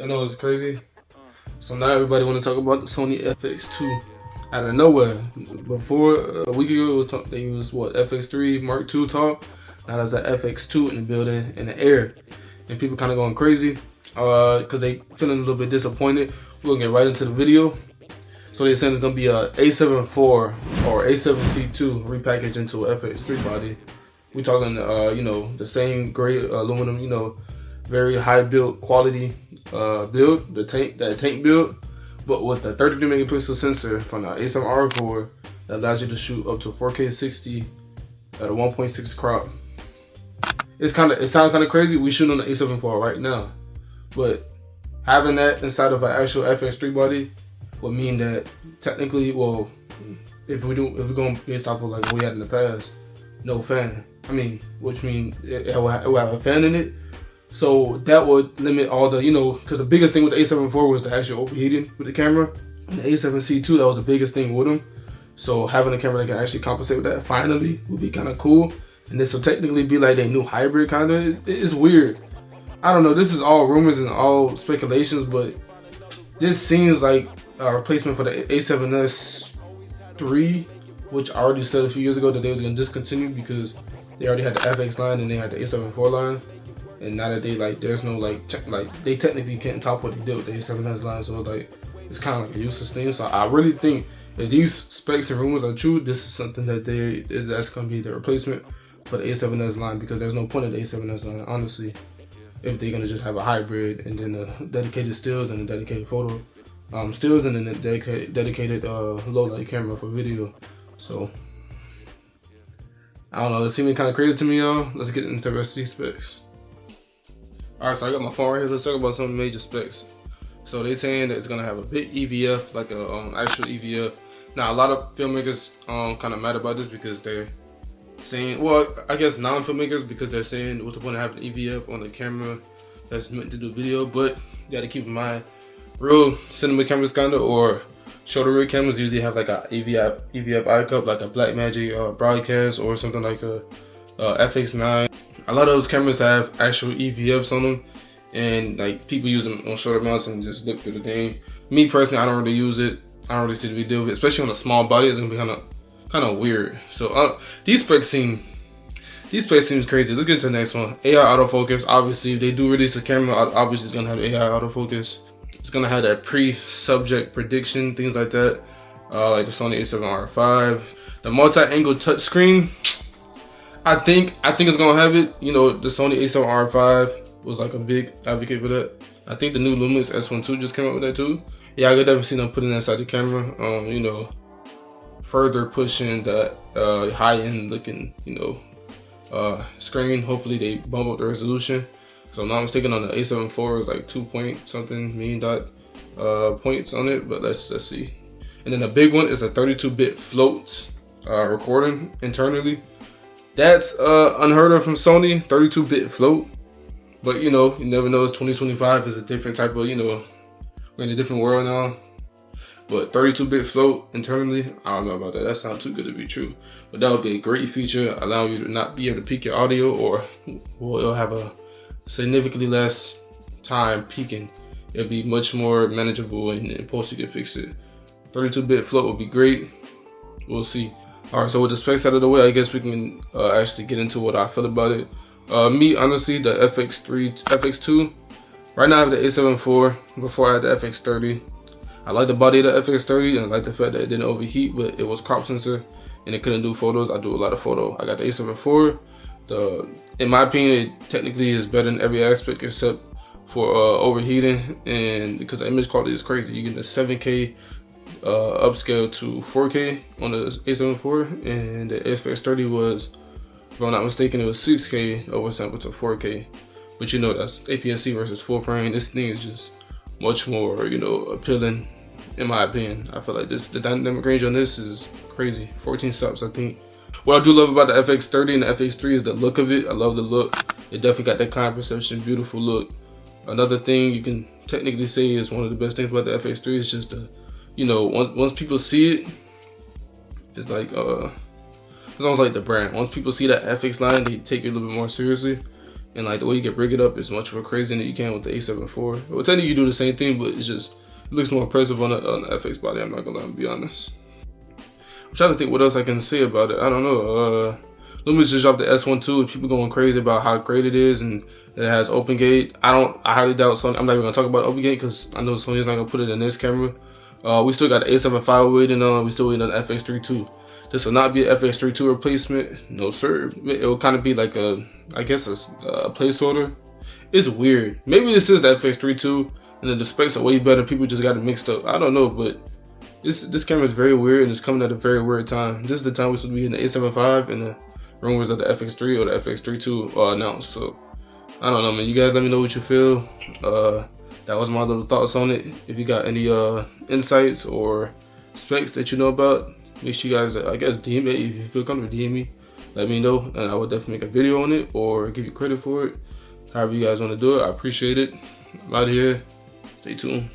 I know it's crazy. So now everybody want to talk about the Sony FX2 out of nowhere. Before a week ago, it was they used what FX3 Mark II talk. Now there's that FX2 in the building in the air, and people kind of going crazy because they feeling a little bit disappointed. We're gonna get right into the video. So they saying it's gonna be a A7 IV or A7C2 repackaged into a FX3 body. We talking you know, the same great aluminum, you know, very high build quality build, that tank build, but with the 33 megapixel sensor from the A7R4 that allows you to shoot up to 4K 60 at a 1.6 crop. It sounds kind of crazy. We shooting on the A7 IV right now, but having that inside of an actual FX3 body would mean that technically, well, if we're going based off of like what we had in the past, no fan. I mean, which means it will have a fan in it. So that would limit all the, you know, because the biggest thing with the A7 IV was the actual overheating with the camera. And the A7C2, that was the biggest thing with them. So having a camera that can actually compensate with that finally would be kind of cool. And this will technically be like a new hybrid kind of. It's weird. I don't know. This is all rumors and all speculations, but this seems like a replacement for the A7S III, which I already said a few years ago that they was going to discontinue because they already had the FX line and they had the A7 IV line. And now that they there's no they technically can't top what they did with the A7S line, so it's kind of like a useless thing. So I really think if these specs and rumors are true, this is something that's gonna be the replacement for the A7S line, because there's no point in the A7S line, honestly, if they're gonna just have a hybrid and then a dedicated stills and a dedicated photo stills and then a dedicated low light camera for video. So I don't know, it seemed kind of crazy to me, y'all. Let's get into the rest of these specs. Alright, so I got my phone right here. Let's talk about some major specs. So they saying that it's gonna have a big EVF, like a actual EVF. Now a lot of filmmakers kind of mad about this because they're saying, well, I guess non-filmmakers, because they're saying what's the point of having an EVF on a camera that's meant to do video. But you got to keep in mind, real cinema cameras or shoulder rig cameras usually have like a EVF eye cup, like a Blackmagic broadcast or something like a FX9. A lot of those cameras have actual EVFs on them, and like people use them on shoulder mounts and just look through the thing. Me personally, I don't really use it. I don't really see the big deal of it, especially on a small body. It's gonna be kind of weird. So these specs seem crazy. Let's get to the next one. AI autofocus. Obviously, if they do release a camera, obviously it's gonna have AI autofocus. It's gonna have that pre-subject prediction, things like that, like the Sony A7R5. The multi-angle touchscreen. I think it's gonna have it. You know, the Sony A7R5 was like a big advocate for that. I think the new Lumix S1 II just came out with that too. Yeah, I could definitely see them putting that inside the camera. You know, further pushing that high-end looking, you know, screen. Hopefully they bump up the resolution. So I'm not mistaken, on the A7 IV is like 2 point something million points on it. But let's see. And then the big one is a 32-bit float recording internally. That's unheard of from Sony, 32-bit float. But you know, you never know, it's 2025, it's a different type of, you know, we're in a different world now. But 32-bit float internally, I don't know about that. That sounds too good to be true. But that would be a great feature, allowing you to not be able to peak your audio, or well, it'll have a significantly less time peaking. It'll be much more manageable, and in post you can fix it. 32-bit float would be great. We'll see. Alright, so with the specs out of the way, I guess we can actually get into what I feel about it. Me, honestly, the FX2, right now I have the A7 IV, before I had the FX30. I like the body of the FX30, and I like the fact that it didn't overheat, but it was crop sensor, and it couldn't do photos. I do a lot of photo. I got the A7 IV. In my opinion, it technically is better in every aspect except for overheating, and because the image quality is crazy. You get a 7K upscale to 4K on the A7 IV, and the FX30 was, if I'm not mistaken, it was 6K oversampled to 4K. But you know, that's APS-C versus full frame. This thing is just much more, you know, appealing, in my opinion. I feel like the dynamic range on this is crazy. 14 stops, I think. What I do love about the FX30 and the FX3 is the look of it. I love the look. It definitely got that client perception, beautiful look. Another thing you can technically say is one of the best things about the FX3 is just the, you know, once people see it, it's like it's almost like the brand. Once people see that FX line, they take it a little bit more seriously. and like the way you can rig it up is much more crazy than you can with the A7 IV. Well, technically you do the same thing, but it looks more impressive on the FX body. I'm not gonna lie, be honest. I'm trying to think what else I can say about it. I don't know. Lumens just dropped the S1 II, and people going crazy about how great it is and that it has open gate. I highly doubt Sony. I'm not even gonna talk about open gate because I know Sony's not gonna put it in this camera. We still got the A7 V waiting on. We still waiting on the FX3 II. This will not be an FX3 II replacement. No sir. It will kind of be like I guess a placeholder. It's weird. Maybe this is the FX3 II, and then the specs are way better. People just got it mixed up. I don't know, but this camera is very weird and it's coming at a very weird time. This is the time we're supposed to be in the A7 V, and the rumors of the FX3 or the FX3 II are announced. So I don't know, man. You guys let me know what you feel. That was my little thoughts on it. If you got any insights or specs that you know about, make sure you guys, I guess, DM me. If you feel comfortable, DM me. Let me know, and I will definitely make a video on it or give you credit for it. However you guys want to do it, I appreciate it. I'm out of here. Stay tuned.